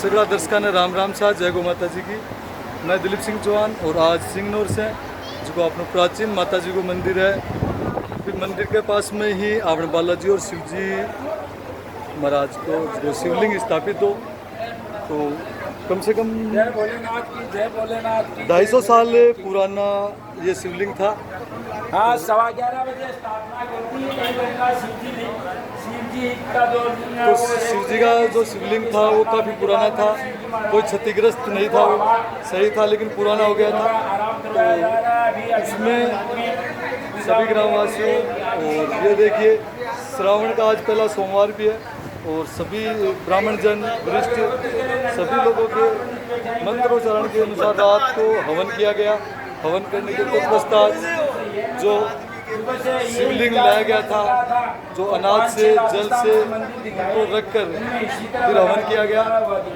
सगड़ा दर्शकों ने राम राम साथ जय गो माता जी की। मैं दिलीप सिंह चौहान और आज सिंगनौर से जो अपना प्राचीन माता जी को मंदिर है, फिर मंदिर के पास में ही अपने बालाजी और शिव जी महाराज को जो शिवलिंग स्थापित हो, तो कम से कम जय भोलेनाथ की, जय भोलेनाथ की। 250 साल पुराना ये शिवलिंग था। हाँ, 11:15 बजे स्थापना होती है। शिव जी का जो तो शिव जी का जो शिवलिंग था वो काफ़ी पुराना था, कोई क्षतिग्रस्त नहीं था, वो सही था लेकिन पुराना हो गया था। तो उसमें सभी ग्रामवासियों, और ये देखिए श्रावण का आज पहला सोमवार भी है और सभी ब्राह्मण जन वरिष्ठ सभी लोगों के मंत्रोच्चारण के अनुसार रात को हवन किया गया। हवन करने के पश्चात जो शिवलिंग लाया गया था, जो अनाज से जल से उनको रखकर फिर हवन किया गया।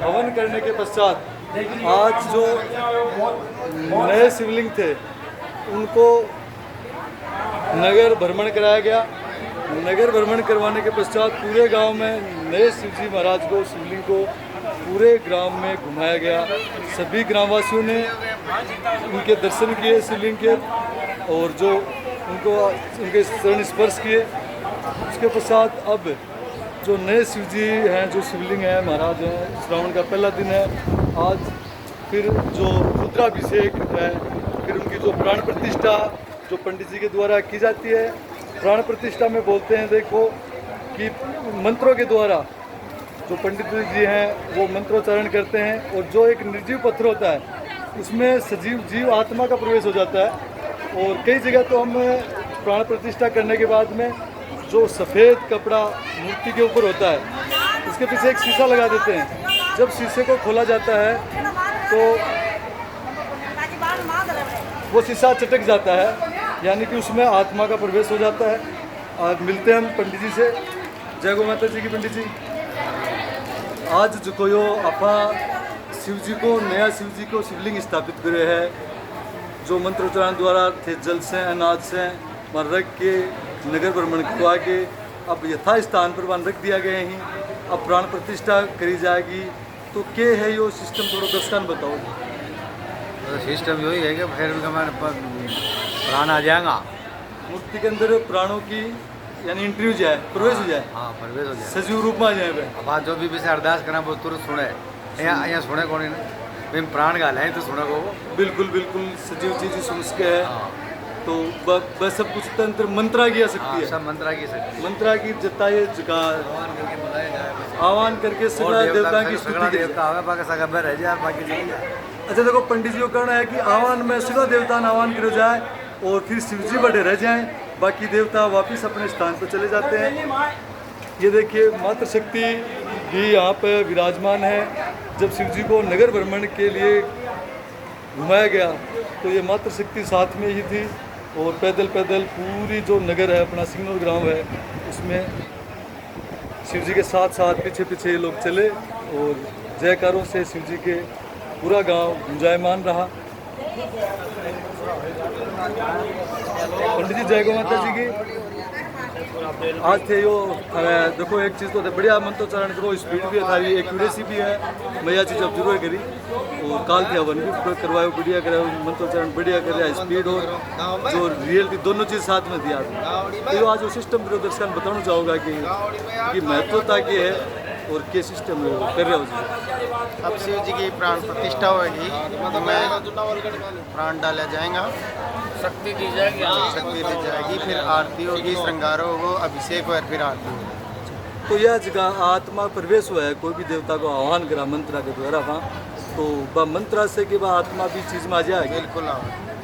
हवन करने के पश्चात आज जो नए शिवलिंग थे उनको नगर भ्रमण कराया गया। नगर भ्रमण करवाने के पश्चात पूरे गांव में नए शिवजी महाराज को, शिवलिंग को पूरे ग्राम में घुमाया गया। सभी ग्रामवासियों ने उनके दर्शन किए शिवलिंग के, और जो उनके चरण स्पर्श किए। उसके पश्चात अब जो नए शिवजी हैं, जो शिवलिंग है महाराज हैं, श्रावण का पहला दिन है आज, फिर जो रुद्राभिषेक है, फिर उनकी जो प्राण प्रतिष्ठा जो पंडित जी के द्वारा की जाती है। प्राण प्रतिष्ठा में बोलते हैं देखो कि मंत्रों के द्वारा जो पंडित जी हैं वो मंत्रोच्चारण करते हैं, और जो एक निर्जीव पत्थर होता है उसमें सजीव जीव आत्मा का प्रवेश हो जाता है। और कई जगह तो हम प्राण प्रतिष्ठा करने के बाद में जो सफ़ेद कपड़ा मूर्ति के ऊपर होता है उसके पीछे एक शीशा लगा देते हैं। जब शीशे को खोला जाता है तो वो शीशा चटक जाता है, यानी कि उसमें आत्मा का प्रवेश हो जाता है। आज मिलते हैं हम पंडित जी से। जय गो माता जी की। पंडित जी, आज जो कोयो आपा शिव जी को, नया शिव जी को शिवलिंग स्थापित करे है, जो मंत्रोच्चारण द्वारा थे जल से अनाज से वहाँ रख के नगर भ्रमण करवा के अब यथा स्थान पर वहाँ रख दिया गए हैं। अब प्राण प्रतिष्ठा करी जाएगी, तो क्या है यो सिस्टम, थोड़ा दर्शक बताओ। तो सिस्टम यही है कि फिर हमारे प्राण आ जाएगा मूर्ति के अंदर, प्राणों की यानी इंटरव्यू जाए, प्रवेश हो जाए। हाँ, प्रवेश हो जाए, सजीव रूप में आ जाए। अब आज जो भी विषय अरदास करा वो तुरंत सुने। यहाँ सुने कौन है प्राण गाल है तो सुने को बिल्कुल बिल्कुल सजीव चीज सुन सके है। तो बस सब कुछ तंत्र मंत्रा की आ सकती है, सब मंत्रा की सकती, मंत्रा की जताए आह्वान करके सगड़ा देवता की स्तुति देवता बाकी सगा में रह जाए, बाकी चली जाए। अच्छा देखो, पंडित जी को कहना है कि आह्वान में सगड़ा देवता आह्वान करो जाए और फिर शिवजी बड़े रह जाएं, बाकी देवता वापिस अपने स्थान पर चले जाते हैं। ये देखिए मातृशक्ति भी यहाँ पे विराजमान है। जब शिवजी को नगर भ्रमण के लिए घुमाया गया तो ये मातृशक्ति साथ में ही थी, और पैदल पैदल पूरी जो नगर है अपना सिंगनौर ग्राम है उसमें शिवजी के साथ साथ पीछे पीछे ये लोग चले, और जयकारों से शिवजी के पूरा गांव गुंजायमान रहा। पंडित जी जय गो माता जी की। आज थे यो देखो एक चीज़ तो बढ़िया मंत्रोच्चारण करो, स्पीड भी था, एक्यूरेसी भी है। मैया चीज़ अब जरूर करी, और काल थे हवन भी करवाओ, बढ़िया कराओ, मंत्रोच्चारण बढ़िया कर, स्पीड और जो रियलिटी दोनों चीज़ साथ में दिया। तो आज वो सिस्टम दर्शक बताना चाहूँगा कि महत्वता की है और क्या सिस्टम कर रहे हो। अब शिव जी की प्राण प्रतिष्ठा होगी, प्राण डाला जाएगा, शक्ति दी जाएगी, शक्ति दी जाएगी, फिर आरती होगी, श्रृंगार होगा, अभिषेक और फिर आरती होगी। तो यह जगह आत्मा प्रवेश हुआ है, कोई भी देवता को आह्वान करा मंत्रा के द्वारा वहाँ, तो वह मंत्रा से कि वह आत्मा भी चीज़ में आ जाएगी। बिल्कुल।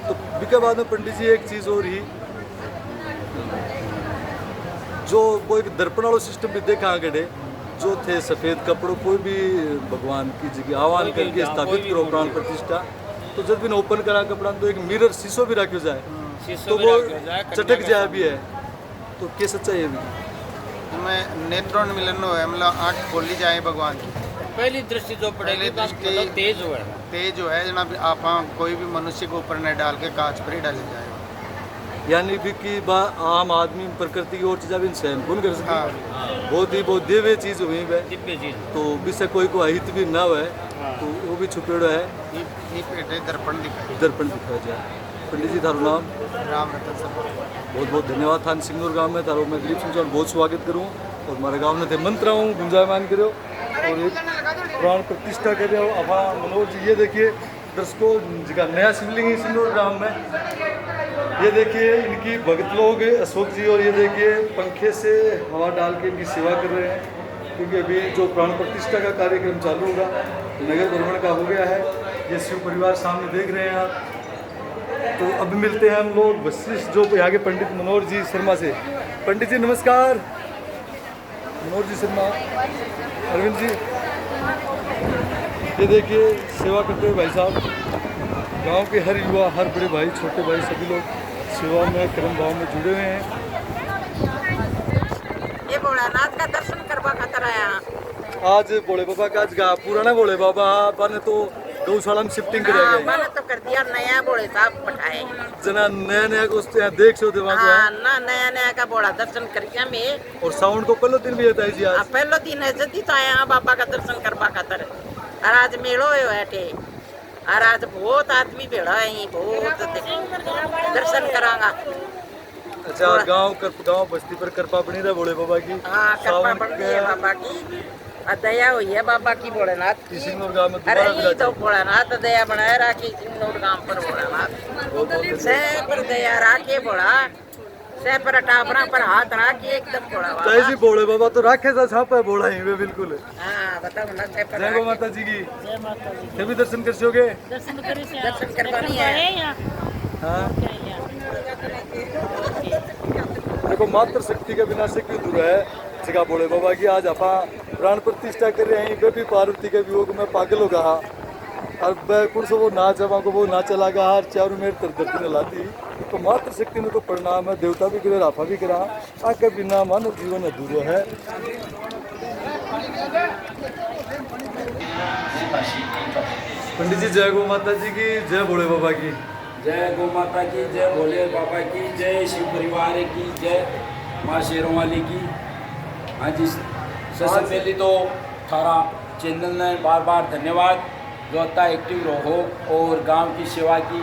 तो बिके बाद में पंडित जी एक चीज़ और ही, जो कोई दर्पण वाला सिस्टम भी देखा गए, जो थे सफ़ेद कपड़ों, कोई भी भगवान की जगह आह्वान करके स्थापित करो प्राण प्रतिष्ठा, तो जब भी ओपन करा कपड़ा तो एक मिरर शीशो भी रखो जाए तो वो चटक जाए भी है। तो क्या सच्चाई है भी में नेत्रों मिलन हो है, मतलब आँख खोली जाए भगवान की, पहली दृष्टि जो पड़ेगी दृष्टि तेज हो तेज जो है जनाब, आप कोई भी मनुष्य को ऊपर न डाल के कांच पर ही डाले जाए। यानी भी कि आम आदमी प्रकृति की और चीज़ भी सहन कौन कर सकते बहुत दिव्य चीज़ हुई है तो विषय कोई को अहित भी ना हुआ तो वो भी छुपेड़ो है ये पेटे दर्पण दिखाई दिखाया जाए। पंडित जी थारो नाम? राम रतन सब बहुत बहुत धन्यवाद। थान सिंगनूर गांव में तारो मैं दिलीप सिंह चौहान बहुत स्वागत करूँ और हमारे गांव ने थे मंत्र हूँ गुंजायमान करो और एक प्राण प्रतिष्ठा कर रहे हो अपा मनोज जी। ये देखिए दर्शकों जिसका नया शिवलिंग है सिंगनूर गांव में, ये देखिए इनकी भगत लोग अशोक जी और ये देखिए पंखे से हवा डाल के इनकी सेवा कर रहे हैं क्योंकि अभी जो प्राण प्रतिष्ठा का कार्यक्रम चालू होगा नगर भ्रमण का हो गया है। ये शिव परिवार सामने देख रहे हैं आप। तो अब मिलते हैं हम लोग वशिष्ठ जो यहाँ के पंडित मनोहर जी शर्मा से। पंडित जी नमस्कार। मनोहर जी शर्मा, अरविंद जी, ये देखिए सेवा करते हुए भाई साहब गांव के हर युवा हर बड़े भाई छोटे भाई सभी लोग सेवा में कर्म भाव में जुड़े हुए हैं। ये भोलानाथ का दर्शन करवा खातर आया। आज भोले बाबा का आज गा पुराना भोले बाबा ने तो गौशाला में शिफ्टिंग करेगा। मैंने तो कर दिया नया भोले साहब बैठाए जना नया नया को उससे देख सो दिमाग हाँ ना नया नया का भोला दर्शन करके मैं और साउंड को पहले दिन भी आता है जी आज पहलो दिन है जल्दी तो आया बाबा का दर्शन करवा खातर। और आज मेलो है टे और आज बहुत आदमी भेड़ा है बहुत दर्शन करांगा। अच्छा गांव बस्ती पर कृपा बनी रहा भोले बाबा की। हाँ कृपा बढ़ती है बाबा की और दया हुई है बाबा की भोलेनाथ की। सिंगनूर गांव में अरे दोबारा ये तो भोलानाथ दया बनाए राखी सिंगनूर गांव पर भोलानाथ से पर दया राखे भोला से पर टापरा पर हाथ राखे एकदम भोला तो ऐसी भोले बाबा तो राखे था छापा है भोला ही वे बिल्कुल। हाँ बताओ ना से पर जय गो माता जी की। फिर भी दर्शन कर सोगे? दर्शन करवानी है। हाँ देखो मात्र शक्ति के बिना से क्यों दूर है जगह भोले बाबा की। आज अपा प्राण प्रतिष्ठा कर रहे हैं वे भी पार्वती के वियोग में पागल हो गया और कुछ वो नाच अब को वो नाच लगा हर चारों मेरे धरती ने लाती तो मात्र शक्ति में तो प्रणाम है। देवता भी करे राफा भी करा आके बिना मानव जीवन अधूरो है। पंडित जी जय गो माता जी की जय भोले बाबा की। जय गौ माता की जय भोले बाबा की जय शिव परिवार की जय माँ शेरों वाली की। हाँ जी सबसे पहले तो थारा चैनल ने बार बार धन्यवाद जो इतना एक्टिव रहो और गांव की सेवा की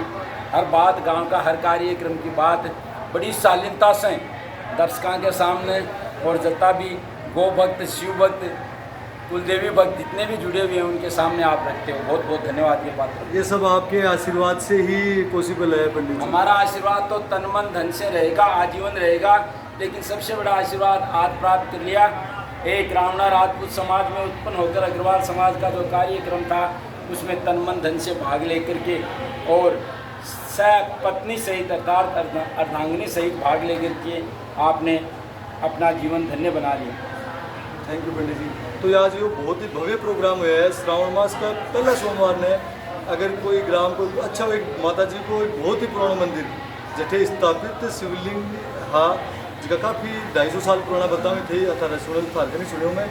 हर बात गांव का हर कार्यक्रम की बात बड़ी शालीनता से दर्शकों के सामने और जितना भी गौ भक्त शिव भक्त कुलदेवी भक्त जितने भी जुड़े हुए हैं उनके सामने आप रखते हो। बहुत बहुत धन्यवाद के पात्र। ये सब आपके आशीर्वाद से ही पॉसिबल है पंडित जी। हमारा आशीर्वाद तो तन मन धन से रहेगा आजीवन रहेगा लेकिन सबसे बड़ा आशीर्वाद आज प्राप्त कर लिया। एक रावणा राजपूत समाज में उत्पन्न होकर अग्रवाल समाज का जो कार्यक्रम था उसमें तन मन धन से भाग लेकर के और पत्नी सहित अर्थात अर्धांगिनी सहित भाग लेकर के आपने अपना जीवन धन्य बना लिया। थैंक यू पंडित जी। तो आज ये बहुत ही भव्य प्रोग्राम हुआ है श्रावण मास का पहला सोमवार ने। अगर कोई ग्राम को अच्छा एक माता जी को एक बहुत ही पुराना मंदिर जठे स्थापित शिवलिंग हाँ जगह काफ़ी 250 साल पुराना बतावे थे 1816 साल के नहीं सुने मैं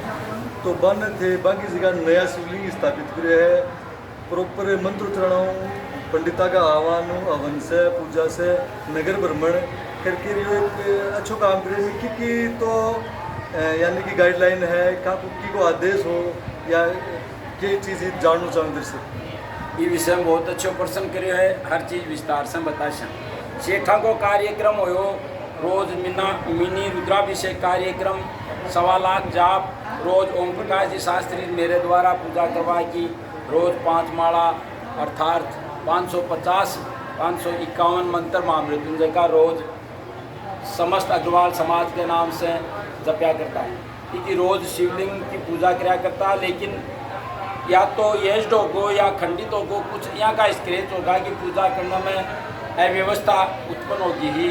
तो बन थे बाकी जगह नया शिवलिंग स्थापित करे है। प्रॉपर मंत्र उच्चारण पंडिता का आह्वान हवन से पूजा से नगर भ्रमण करके एक अच्छो काम करे की तो यानी कि गाइडलाइन है की को आदेश हो या ये चीज़ जानना चाहूँ दर्शक। ये विषय में बहुत अच्छो प्रश्न करे है हर चीज़ विस्तार से बता सेठा को कार्यक्रम हो रोज मिनी रुद्राभिषेक कार्यक्रम 1.25 लाख जाप रोज ओम प्रकाश जी शास्त्री मेरे द्वारा पूजा करवा की रोज 5 माला अर्थात 551 मंत्र महामृत्युंजय का रोज समस्त अग्रवाल समाज के नाम से जपया करता है क्योंकि रोज शिवलिंग की पूजा कराया करता है। लेकिन या तो येस्ट होगो या खंडित होगो कुछ यहाँ का स्क्रेच होगा कि पूजा करने में अव्यवस्था उत्पन्न होगी ही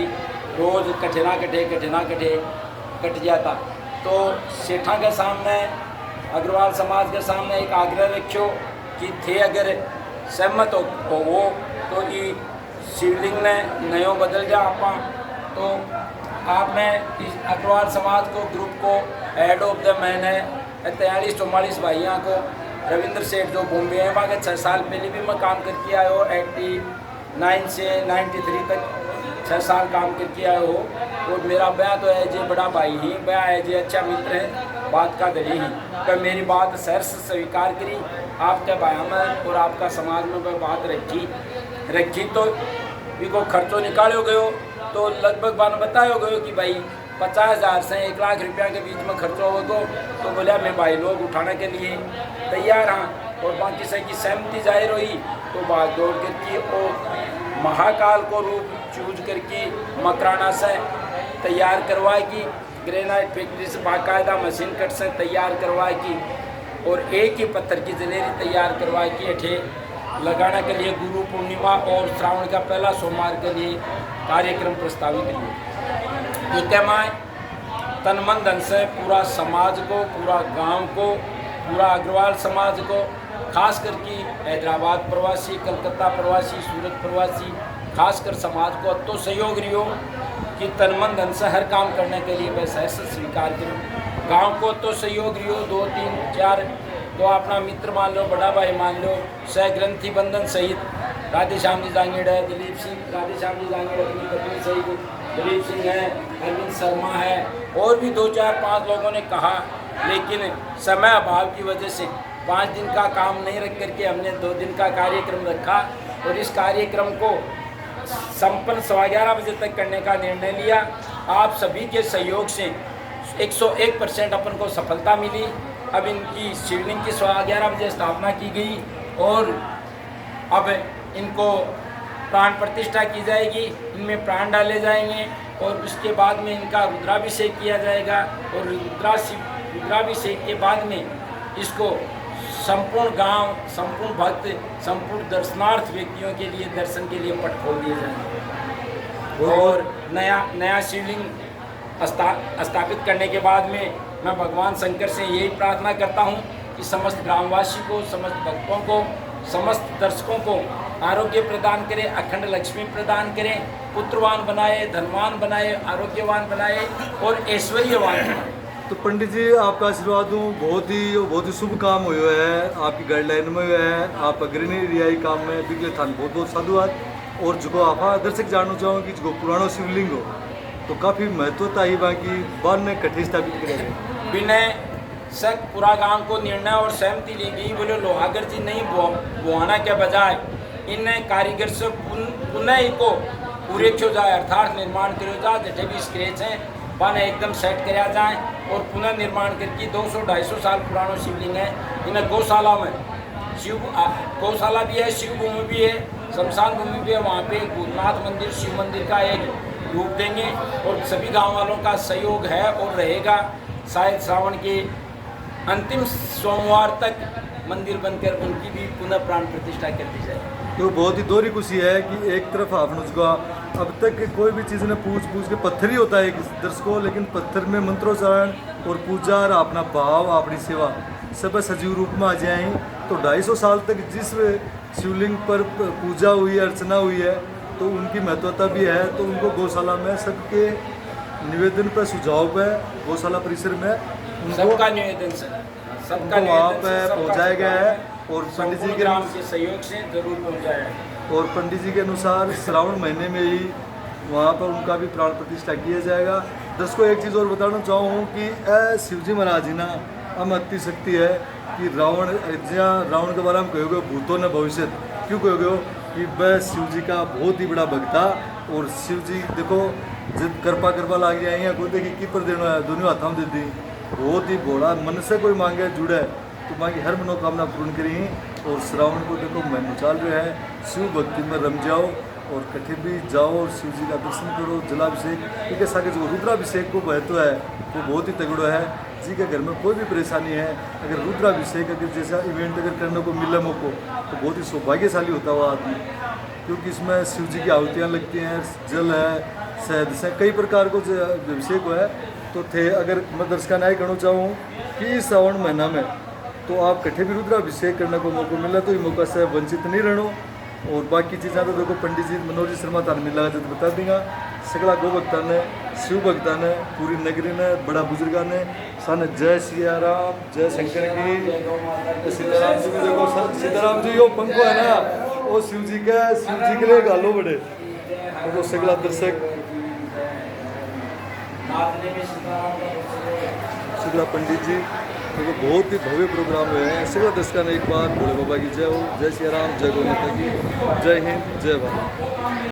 रोज कठिना कटे कट जाता। तो सेठा के सामने अग्रवाल समाज के सामने एक आग्रह रखियो कि थे अगर सहमत हो वो तो ये शिवलिंग ने नयो बदल जा आपा तो आपने इस अग्रवाल समाज को ग्रुप को हेड ऑफ द मैन है 43-44 भाइयों को रविंद्र सेठ जो बॉम्बे है वहाँ के 6 साल पहले भी मैं काम करके आया हूँ 89 से 93 तक 6 साल काम करके आए हो, और मेरा ब्याह तो है जे बड़ा भाई ही ब्याह है जे अच्छा मित्र है, बात का दली ही पर मेरी बात सहर्ष स्वीकार करी, आपके बयान में और आपका समाज में वह बात रखी तो इनको खर्चों निकालो गयो तो लगभग बान बतायो गयो कि भाई 50,000 से 1 लाख रुपया के बीच में खर्चा हो तो बोला मैं भाई लोग उठाने के लिए तैयार हाँ, और बाकी से की सहमति जाहिर हुई तो बात दौड़ करके और महाकाल को रूप चूज करके मकराना से तैयार करवाए की, ग्रेनाइट फैक्ट्री से बाकायदा मशीन कट से तैयार करवाए की, और एक ही पत्थर की जलेरी तैयार करवाए की अठे लगाने के लिए गुरु पूर्णिमा और श्रावण का पहला सोमवार के लिए कार्यक्रम प्रस्तावित हुए। ये कहमाए तन मन धन से पूरा समाज को, पूरा गांव को, पूरा अग्रवाल समाज को, खास करके हैदराबाद प्रवासी, कलकत्ता प्रवासी, सूरत प्रवासी, खासकर समाज को तो सहयोग रही हो कि तन मन धन से हर काम करने के लिए वैसा ऐसा स्वीकार करो। गांव को तो सहयोग रही हो 2, 3, 4 तो अपना मित्र मान लो, बड़ा भाई मान लो, सहग्रंथी बंधन सहित राधेश्याम जी जांगीड़ है, दिलीप सिंह राधेश्याम जी जांगीड़ अपनी पत्नी सहित दिलीप सिंह है, अरविंद शर्मा है, और भी 2, 4, 5 लोगों ने कहा, लेकिन समय अभाव की वजह से 5 दिन का काम नहीं रख करके हमने 2 दिन का कार्यक्रम रखा, और इस कार्यक्रम को संपन्न 11:15 बजे तक करने का निर्णय लिया। आप सभी के सहयोग से 101% अपन को सफलता मिली। अब इनकी शिवलिंग की 11:15 बजे स्थापना की गई, और अब इनको प्राण प्रतिष्ठा की जाएगी, इनमें प्राण डाले जाएंगे, और उसके बाद में इनका रुद्राभिषेक किया जाएगा, और रुद्राभिषेक के बाद में इसको संपूर्ण गांव, संपूर्ण भक्त, संपूर्ण दर्शनार्थ व्यक्तियों के लिए दर्शन के लिए पट खोल दिए जाएंगे, और नया शिवलिंग स्थापित करने के बाद में मैं भगवान शंकर से यही प्रार्थना करता हूँ कि समस्त ग्रामवासी को, समस्त भक्तों को, समस्त दर्शकों को आरोग्य प्रदान करें, अखंड लक्ष्मी प्रदान करें, पुत्रवान बनाए, धनवान बनाए, आरोग्यवान बनाए और ऐश्वर्यवान बनाए। तो पंडित जी आपका आशीर्वाद दूँ, बहुत ही शुभ काम हुआ है, आपकी गाइडलाइन में हुआ है, आप अग्रणी रियाई काम में बिगले थान बहुत बहुत साधुवाद। और जो आप दर्शक जानना चाहूँ कि जो पुराना शिवलिंग हो तो काफ़ी महत्वता ही बाकी बाद में कठे स्थापित करेंगे। विनय शक पूरा गांव को निर्णय और सहमति ली गई, बोले लोहागर जी नहीं बुआना के बजाय इन कारीगर से पुनः को पूरे क्यों जाए, अर्थात निर्माण करो जाए, जैसे भी स्क्रेच हैं बन एकदम सेट कराया जाए, और पुनः निर्माण करके 200-250 साल पुराना शिवलिंग है। इन्हें गौशाला में गौशाला भी है, शिव भूमि भी है, शमशान भूमि भी है, वहाँ पे भूतनाथ मंदिर, शिव मंदिर का एक रूप देंगे, और सभी गांव वालों का सहयोग है और रहेगा। शायद श्रावण के अंतिम सोमवार तक मंदिर बनकर उनकी भी पुनः प्राण प्रतिष्ठा कर दी जाए। तो बहुत ही दोहरी खुशी है कि एक तरफ आपने उसको अब तक कोई भी चीज़ ने पूछ के पत्थर ही होता है एक दर्शकों, लेकिन पत्थर में मंत्रोच्चारण और पूजा और अपना भाव, अपनी सेवा सब सजीव रूप में आ जाए। तो 250 साल तक जिस शिवलिंग पर पूजा हुई, अर्चना हुई है, तो उनकी महत्वता भी है। तो उनको गौशाला में सबके निवेदन पर, सुझाव पे, गौशाला परिसर में सबका निवेदन से सबका वहाँ पर पहुँचाया गया है, और पंडित जी के सहयोग से जरूर पहुँचाया है। और पंडित जी के अनुसार श्रावण महीने में ही वहाँ पर उनका भी प्राण प्रतिष्ठा किया जाएगा। दर्शकों एक चीज़ और बताना चाहूँ कि शिवजी महाराज जी ना हम अति शक्ति है कि रावण के बारे में कहोगे भूतों ने भविष्य क्यों कहोगे कि वह शिव जी का बहुत ही बड़ा भक्त था, और शिव जी देखो जब कृपा लाग जाए यहाँ को देखिए की पर देना है, दोनों हाथों में दे दी, बहुत ही बड़ा मन से कोई मांगे जुड़े तो मांगी हर मनोकामना पूर्ण करी। और श्रावण को देखो महीनों चल रहा है, शिव भक्ति में रम जाओ और कठे भी जाओ और शिव जी का दर्शन करो, जलाभिषेक क्योंकि सागे जो रुद्राभिषेक को महत्व है वो बहुत ही तगड़ो है। जी के घर में कोई भी परेशानी है, अगर रुद्राभिषेक अगर जैसा इवेंट अगर करने को मिले मौको तो बहुत ही सौभाग्यशाली होता हुआ आदमी, क्योंकि इसमें शिव जी की आहुतियाँ लगती हैं, जल है, शहद से कई प्रकार को अभिषेक है। तो थे अगर मैं दर्शका नाय कहना चाहूँ कि इस श्रावण महीना में तो आप कठे भी रुद्राभिषेक करने को मौका मिला तो ये मौका से वंचित नहीं रहना। और बाकी चीज़ें तो देखो पंडित जी मनोज जी शर्मा तार मिला तो बता देंगे। सगड़ा गौ भक्ता ने, शिव भक्ता ने, पूरी नगरी ने, बड़ा बुजुर्गा ने सन जय सिया राम, जय शंकर की, सीताराम जी भी देखो, सीताराम जी यो पंखो है ना वो शिव जी के लिए गालो बड़े देखो सगला दर्शक सगला पंडित जी देखो बहुत ही भव्य प्रोग्राम हुए हैं। सगला दर्शकों ने एक बार भोले बाबा की जय हो, जय श्री राम, जय गौ माता की, जय हिंद, जय भारत।